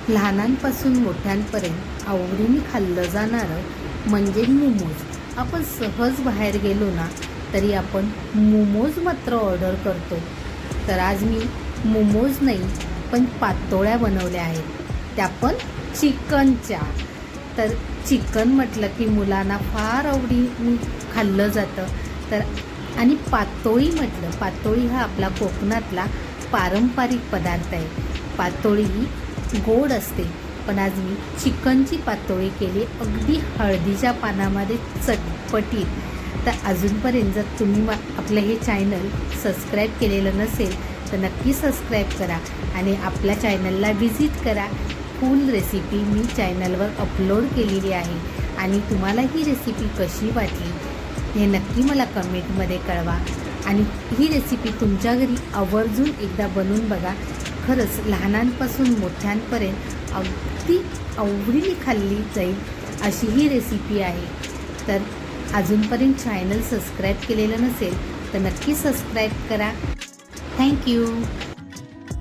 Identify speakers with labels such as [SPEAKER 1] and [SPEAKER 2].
[SPEAKER 1] लहानांपासून मोठ्यांपर्यंत आवडीने खाल्लं जाणारं म्हणजे मोमोज. आपण सहज बाहेर गेलो ना तरी आपण मोमोज मात्र ऑर्डर करतो. तर आज मी मोमोज नाही पण पातोळ्या बनवल्या आहेत, त्या पण चिकनच्या. तर चिकन म्हटलं की मुलांना फार आवडीने खाल्लं जातं. तर आणि पातोळी म्हटलं, पातोळी हा आपला कोकणातला पारंपरिक पदार्थ आहे. पातोळी ही गोड असते, पण आज मी चिकनची पातोळी केली, अगदी हळदीच्या पानामध्ये चटपटीत. तर अजूनपर्यंत जर तुम्ही आपलं हे चॅनल सबस्क्राईब केलेलं नसेल तर नक्की सबस्क्राईब करा आणि आपल्या चॅनलला व्हिजिट करा. फुल रेसिपी मी चॅनलवर अपलोड केलेली आहे आणि तुम्हाला ही रेसिपी कशी वाटली हे नक्की मला कमेंटमध्ये कळवा. आणि ही रेसिपी तुमच्या घरी आवर्जून एकदा बनवून बघा. खरंच लहानांपासून मोठ्यांपर्यंत अगदी आवडीने खाल्ली जाईल अशी ही रेसिपी आहे. तर अजूनपर्यंत चॅनल सबस्क्राईब केलेलं नसेल तर नक्की सबस्क्राईब करा. थँक्यू.